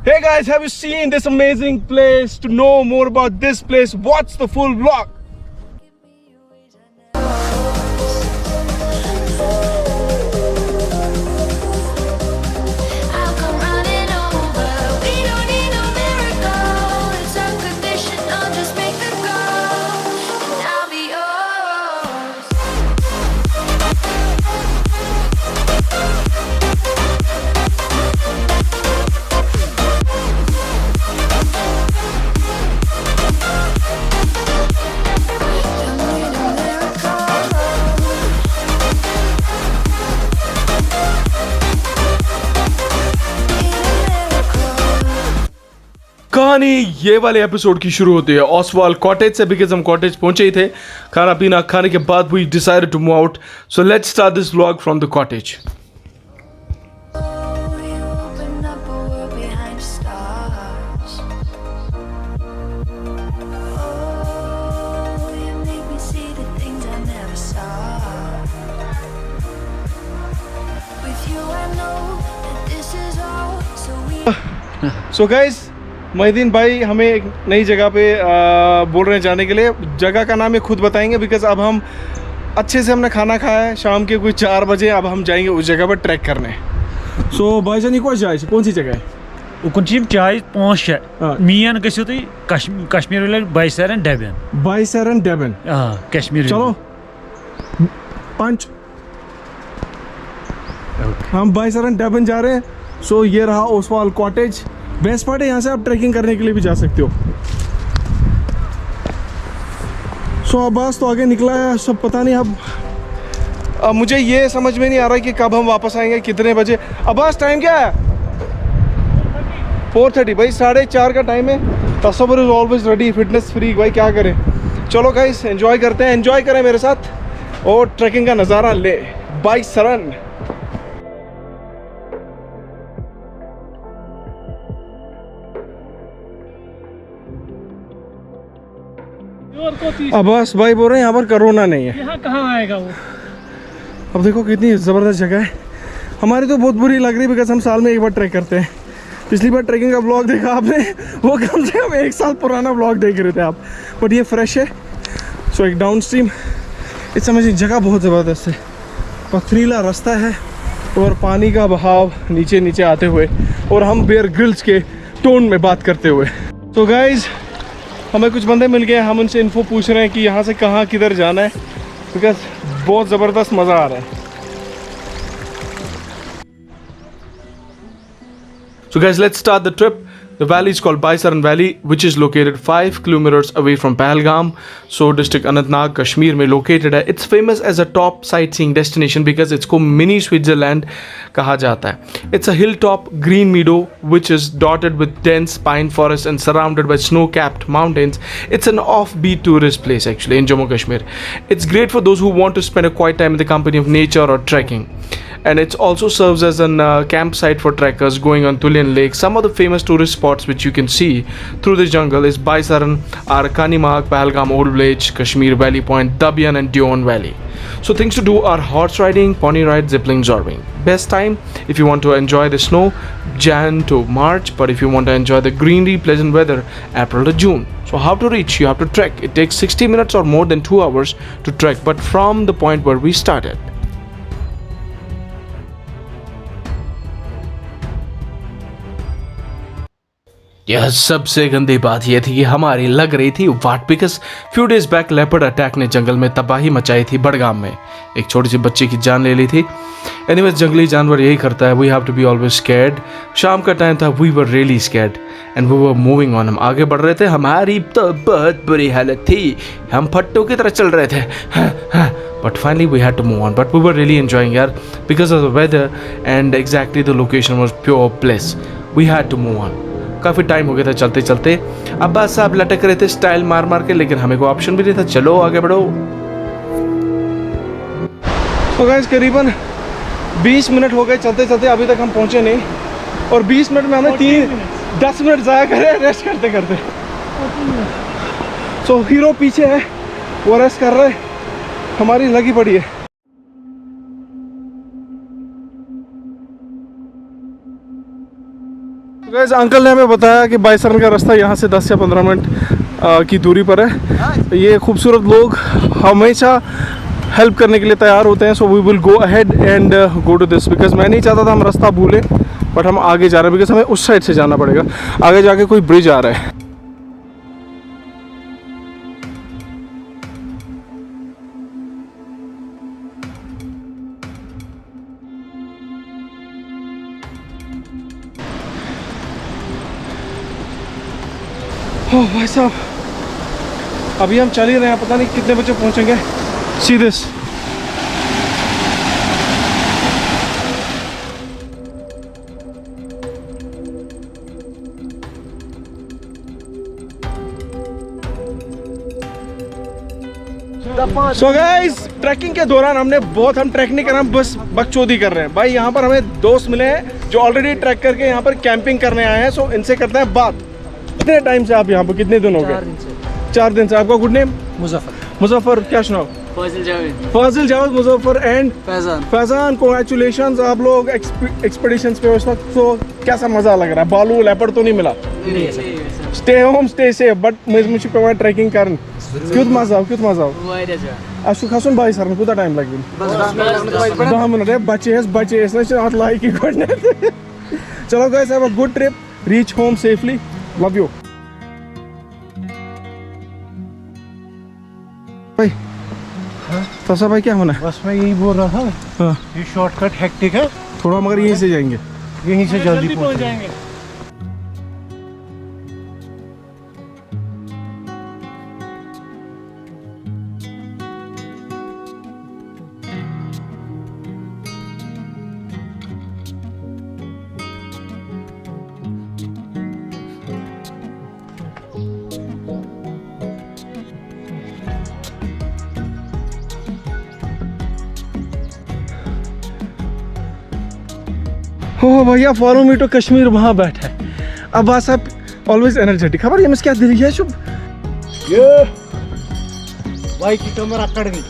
Hey guys, have you seen this amazing place? To know more about this place, watch the full vlog. कहानी ये वाले episode की शुरू होती है ऑसवाल कॉटेज से, बिकॉज हम कॉटेज पहुंचे ही थे। खाना पीना खाने के बाद we decided to move out, so let's start this vlog from the cottage. So guys, Mohideen भाई हमें एक नई जगह पे बोल रहे हैं जाने के लिए। जगह का नाम ये खुद बताएंगे, बिकॉज अब हम अच्छे से हमने खाना खाया है शाम के कोई 4 बजे। अब हम जाएंगे उस जगह पर ट्रैक करने। सो भाईजान, ये कौन जाए, कौन सी जगह है? उकुन चाय 5-6 मीन गो तुम कश्मीर बाईसरन डेबन। बाईसरन डेबन कश्मीर। चलो 5 हम बाईसरन डेबन जा रहे हैं। सो ये रहा ओसवाल कॉटेज। बेस्ट पार्ट है, यहाँ से आप ट्रैकिंग करने के लिए भी जा सकते हो। सो अब्बास तो आगे निकला है, सब पता नहीं। अब मुझे ये समझ में नहीं आ रहा कि कब हम वापस आएंगे, कितने बजे। अब्बास टाइम क्या है? 4:30 भाई, 4:30 का टाइम है। Tasavvur is always ready, fitness freak भाई, क्या करें। चलो गाइस, एंजॉय करते हैं, एंजॉय करें मेरे साथ और ट्रैकिंग का नज़ारा ले। बाईसरन अब्बास भाई बोल रहे हैं यहाँ पर कोरोना नहीं है। यहाँ कहाँ आएगा वो? अब देखो कितनी ज़बरदस्त जगह है। हमारी तो बहुत बुरी लग रही है, बिकॉज हम साल में एक बार ट्रैक करते हैं। पिछली बार ट्रैकिंग का ब्लॉग देखा आपने, वो कम से कम 1 साल पुराना ब्लॉग देख रहे थे आप, बट ये फ्रेश है। सो एक डाउन स्ट्रीम, इस समय जगह बहुत ज़बरदस्त है। पथरीला रास्ता है और पानी का बहाव नीचे नीचे आते हुए, और हम बेयर ग्रिल्स के टोन में बात करते हुए। तो गाइज, हमें कुछ बंदे मिल गए, हम उनसे इन्फो पूछ रहे हैं कि यहाँ से कहाँ किधर जाना है, बिकॉज बहुत ज़बरदस्त मज़ा आ रहा है। So guys, let's start the trip. The valley is called Baisaran Valley, which is located 5 kilometers away from Pahalgam. So district Anantnag, Kashmir में located है। It's famous as a top sightseeing destination because it's को mini Switzerland कहा जाता है। It's a hilltop green meadow which is dotted with dense pine forest and surrounded by snow-capped mountains. It's an offbeat tourist place actually in Jammu Kashmir. It's great for those who want to spend a quiet time in the company of nature or trekking. And it also serves as a campsite for trekkers going on Tulian Lake. Some of the famous tourist spots which you can see through the jungle is Baisaran, Kanimag, Pahalgam, Old Village, Kashmir Valley Point, Dabian and Dion Valley. So things to do are horse riding, pony ride, zipline, zorbing. Best time if you want to enjoy the snow, Jan to March, but if you want to enjoy the greenery, pleasant weather, April to June. So how to reach? You have to trek. It takes 60 minutes or more than 2 hours to trek, but from the point where we started. यह सबसे गंदी बात यह थी कि हमारी लग रही थी what, because few days back leopard attack ने जंगल में तबाही मचाई थी। बड़गाम में एक छोटी सी बच्ची की जान ले ली थी। एनीवेज, जंगली जानवर यही करता है, we have to be always scared. शाम का टाइम था, we were really scared and we were moving on. हम आगे बढ़ रहे थे, हमारी तो बहुत बुरी हालत थी, हम फट्टों की तरह चल रहे थे। But finally we had to move on, but we were really enjoying यार, because of the weather and exactly the location was pure bliss. We had to move on. काफ़ी टाइम हो गया था चलते चलते। अब्बास साहब लटक रहे थे स्टाइल मार मार के, लेकिन हमें कोई ऑप्शन भी नहीं था, चलो आगे बढ़ो। तो गाइस, करीबन 20 मिनट हो गए चलते चलते, अभी तक हम पहुंचे नहीं, और 20 मिनट में हमें 10 मिनट ज़ाया करे रेस्ट करते करते। सो हीरो पीछे है, वो रेस्ट कर रहे, हमारी लगी पड़ी है। गाइस अंकल ने हमें बताया कि बाइसरन का रास्ता यहाँ से 10 या 15 मिनट की दूरी पर है। ये खूबसूरत लोग हमेशा हेल्प करने के लिए तैयार होते हैं। So we will go ahead and go to this, because मैं नहीं चाहता था हम रास्ता भूलें, बट हम आगे जा रहे हैं बिकॉज हमें उस साइड से जाना पड़ेगा। आगे जाके कोई ब्रिज आ रहा है। ओह भाई साहब, अभी हम चल ही रहे हैं, पता नहीं कितने बजे पहुंचेंगे। See this, so guys trekking के दौरान हम ट्रैक नहीं कर रहे हैं, बस बकचोदी कर रहे हैं। भाई यहाँ पर हमें दोस्त मिले हैं जो ऑलरेडी ट्रैक करके यहाँ पर कैंपिंग करने आए हैं। सो इनसे करते हैं बात। कितने टाइम से आप यहाँ पर, कितने दिन हो गए? 4 दिन से। आपका गुड नेम? मुजफ्फर क्या सुनाओ? फाजिल जावेद मुजफ्फर एंड फैजान। कांग्रेचुलेशंस, आप लोग एक्सपीडिशंस पे उस वक्त। तो कैसा मजा लग रहा है? बालू लेपर्ड तो नहीं मिला? Stay home stay safe, but मुझे पे ट्रैकिंग करन क्यों मजा असु खसन बाइसरन कोता टाइम लगे? 10 मिनट है। बचे ना लाइक चलो guys, have a good trip, reach home safely, love you. भाई तसा भाई क्या होना है? बस मैं यही बोल रहा था। हाँ। ये शॉर्टकट हेक्टिक है थोड़ा, मगर यहीं से जाएंगे, यहीं से जल्दी पहुंच जाएंगे। ओह भैया फॉलो मी टू कश्मीर, वहाँ बैठा है अब्बास साहब, ऑलवेज एनर्जेटिक। खबर ये क्या दिल है शुभ? ये भाई की कमर अकड़ गई।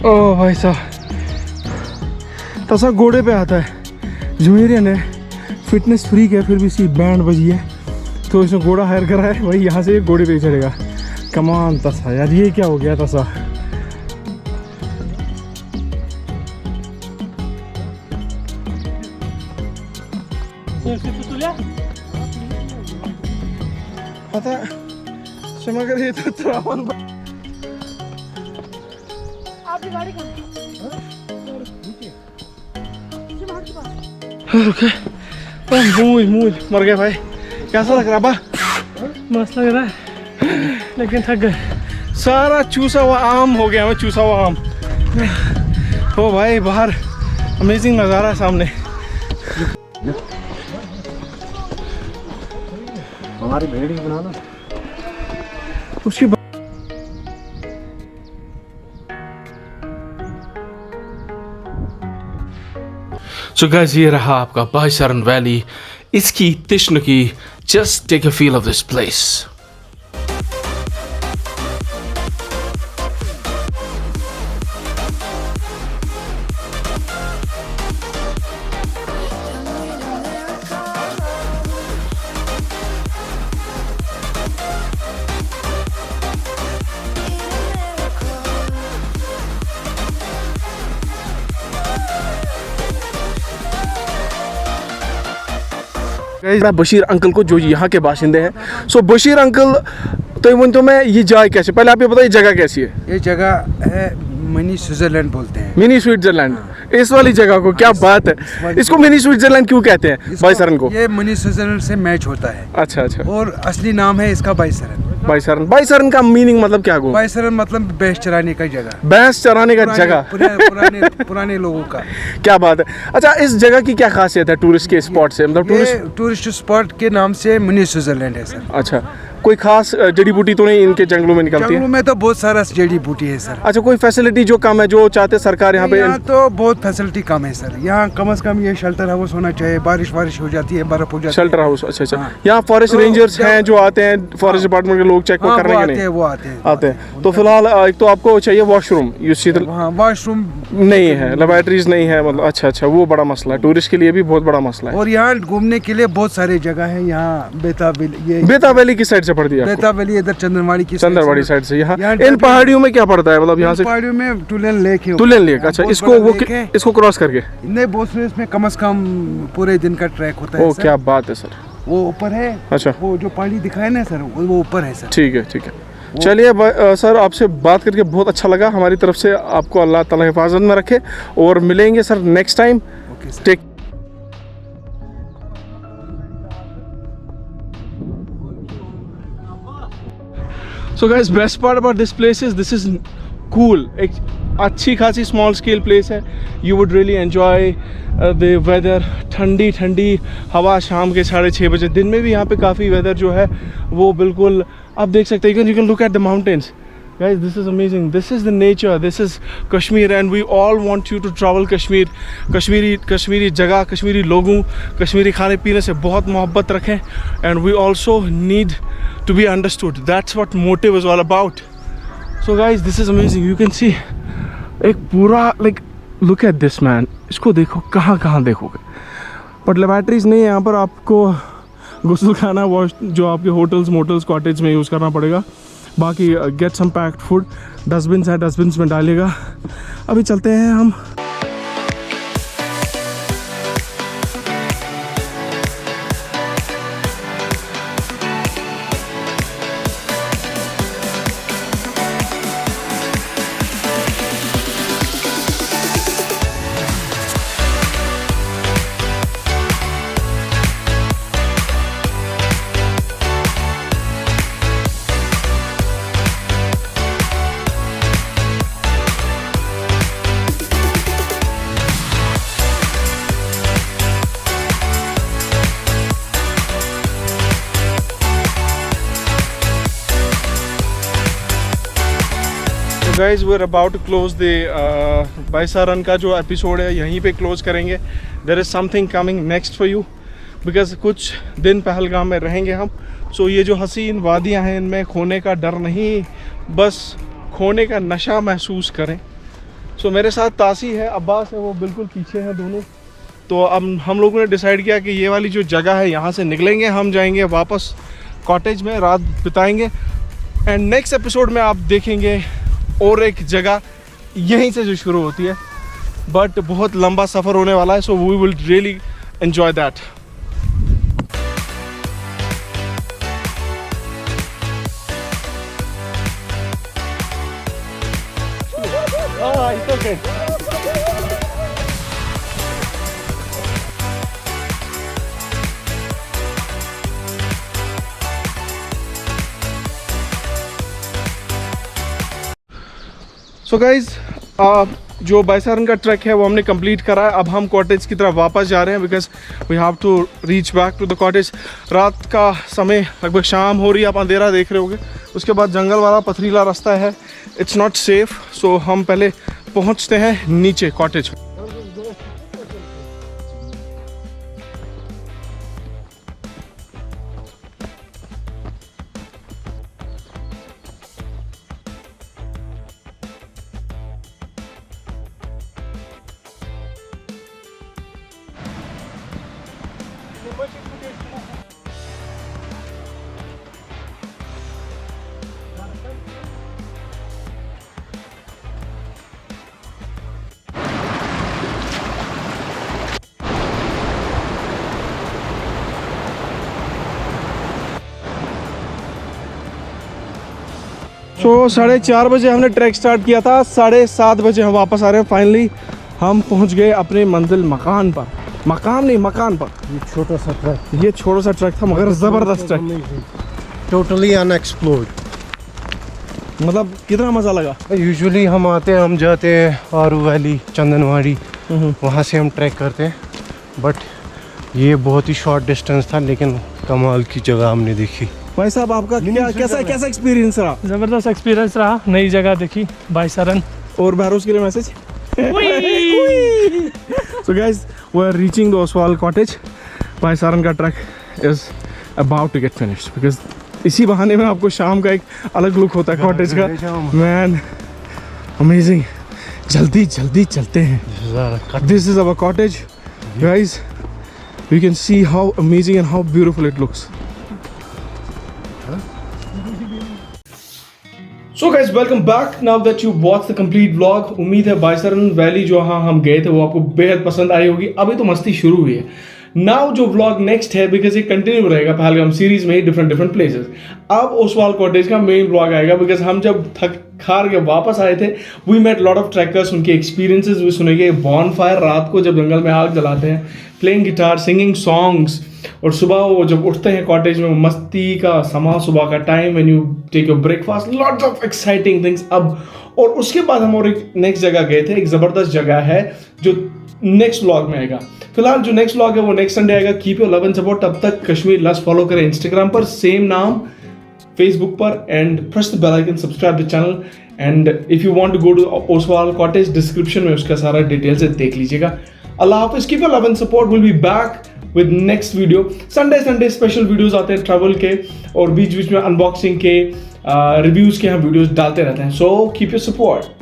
ओह भाई साहब, तसा घोड़े पे आता है। जुमेरियन है, फिटनेस फ्रीक है, फिर भी इसकी बैंड बजी है तो इसने घोड़ा हायर करा है। भाई यहाँ से घोड़े पे चढ़ेगा। कमान तसा यार, ये क्या हो गया तसा? पता मगर ये तो त्रावन आपकी गाड़ी कहाँ है? मूज मर गए भाई। कैसा लग रहा बा? मस्त लग रहा है, लेकिन थक गए। सारा चूसा हुआ आम हो गया, हमें चूसा हुआ आम। ओ भाई बाहर अमेजिंग नज़ारा है सामने। हमारी भेड़ी बनाना उसकी So guys, ये रहा आपका बाइसरन वैली, इसकी तिश्नकी। Just take a feel of this place. मैं बशीर अंकल को, जो यहाँ के बाशिंदे हैं। सो बशीर अंकल, तो वन तो मैं ये जाए कैसे, पहले आप ये बताइए जगह कैसी है? ये जगह है मिनी स्विट्जरलैंड बोलते हैं। Mini Switzerland. इस वाली जगह को क्या बात है, इसको मिनी स्विट्जरलैंड क्यों कहते हैं बाइसरन को? ये मिनी स्विट्जरलैंड से मैच होता है। अच्छा अच्छा। और असली नाम है इसका बाइसरन। बाइसरन का मीनिंग मतलब क्या हुआ? बाइसरन मतलब भैंस चराने का जगह। भैंस चराने का जगह। पुराने लोगों का। क्या बात है। अच्छा, इस जगह की क्या खासियत है टूरिस्ट के स्पॉट से? मतलब टूरिस्ट स्पॉट के नाम से मिनी स्विट्जरलैंड है सर। अच्छा, कोई खास जड़ी बूटी तो नहीं इनके जंगलों में निकलती जंगलों है? में तो बहुत सारा जड़ी बूटी है सर। अच्छा, कोई फैसिलिटी जो कम है, जो चाहते सरकार यहाँ पे? यहाँ तो बहुत फैसिलिटी कम है सर। यहाँ कम से कम ये शेल्टर हाउस होना चाहिए, बारिश हो जाती है, बर्फ हो जाती है। शेल्टर हाउस, अच्छा अच्छा। हाँ। यहाँ फॉरेस्ट तो रेंजर्स जब- हैं जो आते हैं, फॉरेस्ट डिपार्टमेंट के लोग चेक हाँ, करने वो के आते नहीं? हैं, वो आते हैं। आते हैं। तो फिलहाल एक तो आपको चाहिए वॉशरूम, यू सी हाँ, वॉशरूम नहीं है, लेबोरेटरीज नहीं है, मतलब अच्छा अच्छा, वो बड़ा मसला है, टूरिस्ट के लिए भी बहुत बड़ा मसला है। और यहाँ घूमने के लिए बहुत सारी जगह है। यहाँ बेताब, ये बेता वैली की साइड से पड़ती है आपको? बेताब वैली इधर चंदनवाड़ी की चंदरवाड़ी साइड से। यहाँ यहाँ इन पहाड़ियों में क्या पड़ता है, मतलब यहाँ से? पहाड़ियों में टुलन लेक है। टुलन लेक, यहाँ अच्छा, बहुत इसको बड़ा वो लेक है। इसको क्रॉस करके? नहीं, बहुत से इसमें कम से कम पूरे दिन का ट्रैक होता है ओ सर। क्या बात है सर। वो ऊपर है। अच्छा, वो जो पहाड़ी दिखाए ना सर, वो ऊपर है सर। ठीक है ठीक है। चलिए सर, आपसे बात करके बहुत अच्छा लगा। हमारी तरफ से आपको अल्लाह ताला हिफाजत में रखे और मिलेंगे sir next time. Okay sir. Take So guys, best part about this place is this is cool. एक अच्छी खासी small scale place है. You would really enjoy the weather. ठंडी ठंडी हवा शाम के 6:30 बजे। दिन में भी यहाँ पे काफ़ी weather जो है वो बिल्कुल आप देख सकते हैं. You can look at the mountains. Guys, this is amazing. This is the nature. This is Kashmir, and we all want you to travel Kashmir. Kashmiri जगह, कश्मीरी लोगों, कश्मीरी खाने पीने से बहुत मोहब्बत रखें. And we also need to be understood. That's what motive is all about. So guys, this is amazing. You can see एक पूरा like look at this man. इसको देखो, कहाँ देखोगे. But लेबोरेटरीज नहीं है यहाँ पर. आपको गुस्ल खाना वॉश जो आपके होटल्स मोटल्स कॉटेज में यूज़ करना पड़ेगा. बाकी get some packed food. Dustbins है, डस्टबिन्स में डालिएगा. अभी चलते हैं हम. Guys we are about to close the Baisaran का जो एपिसोड है यहीं पे क्लोज करेंगे. There is something coming next for you because कुछ दिन पहलगाम में रहेंगे हम. सो ये जो हसीन वादियाँ हैं इनमें खोने का डर नहीं, बस खोने का नशा महसूस करें. सो मेरे साथ तासी है, अब्बास है, वो बिल्कुल पीछे हैं दोनों. तो अब हम लोगों ने डिसाइड किया कि ये वाली जो जगह है यहाँ से निकलेंगे, हम जाएंगे वापस कॉटेज में, रात बिताएंगे. एंड नेक्स्ट एपिसोड में आप देखेंगे और एक जगह यहीं से जो शुरू होती है, बट बहुत लंबा सफ़र होने वाला है. So we will really enjoy that. So guys जो बाईसारन का ट्रैक है वो हमने कंप्लीट करा है. अब हम कॉटेज की तरफ वापस जा रहे हैं because we have to reach back to the cottage. रात का समय लगभग शाम हो रही है, आप अंधेरा देख रहे होगे. उसके बाद जंगल वाला पथरीला रास्ता है, इट्स नॉट सेफ. सो हम पहले पहुंचते हैं नीचे कॉटेज. सो 4:30 बजे हमने ट्रैक स्टार्ट किया था, 7:30 बजे हम वापस आ रहे हैं. फाइनली हम पहुंच गए अपने मंजिल मकान पर. मकान नहीं, मकान पर. ये छोटा सा ट्रैक, ये छोटा सा ट्रैक था मगर ज़बरदस्त ट्रैक. Totally unexplored. मतलब कितना मज़ा लगा. यूजुअली हम आते हैं, हम जाते हैं आरू वैली, चंदनवाड़ी, वहाँ से हम ट्रैक करते हैं. बट ये बहुत ही शॉर्ट डिस्टेंस था, लेकिन कमाल की जगह हमने देखी. भाई साहब आपका कैसा एक्सपीरियंस रहा? ज़बरदस्त एक्सपीरियंस रहा, नई जगह देखी, बाइसरन। और बहरोज के लिए message. So guys, we're reaching the Oswald cottage. बाइसरन का track is about to get finished because इसी बहाने में आपको शाम का एक अलग लुक होता है कॉटेज का। मैन अमेजिंग, जल्दी जल्दी चलते हैं। This is our cottage guys, you can see how amazing and how beautiful it looks. So guys, welcome back. Now that you watch the complete vlog, उम्मीद है बाइसरन वैली जो हाँ हम गए थे वो आपको बेहद पसंद आई होगी। अभी तो मस्ती शुरू हुई है। नाउ जो व्लॉग नेक्स्ट है, बिकॉज ये कंटिन्यू रहेगा पहलगाम सीरीज में ही डिफरेंट प्लेसेस। अब ओसवाल कॉटेज का मेन व्लॉग आएगा बिकॉज हम जब थक हार के वापस आए थे, we met lot of trekkers, उनके एक्सपीरियंसेस भी सुनेंगे। बॉन फायर रात को जब जंगल में आग जलाते हैं, प्लेइंग गिटार, सिंगिंग सॉन्ग्स, और सुबह वो जब उठते हैं कॉटेज में, मस्ती का समा, सुबह का time when you take your breakfast, lots of exciting things. अब और उसके बाद हम और एक नेक्स्ट जगह गए थे, एक ज़बरदस्त जगह है जो नेक्स्ट व्लॉग में आएगा। फिलहाल जो नेक्स्ट व्लॉग है वो नेक्स्ट संडे आएगा। Keep your love and support. तब तक कश्मीर लस फॉलो करें इंस्टाग्राम पर, सेम नाम, फेसबुक पर, and press the bell icon, subscribe the channel. And if you want to go to Oswal cottage, description में उसका सारा डिटेल से देख लीजिएगा। अल्लाह हाफिज, keep your love and support. Will be back with next video. Sunday special videos आते हैं ट्रैवल के, और बीच बीच में अनबॉक्सिंग के, रिव्यूज के हम वीडियोस डालते रहते हैं। So keep your support.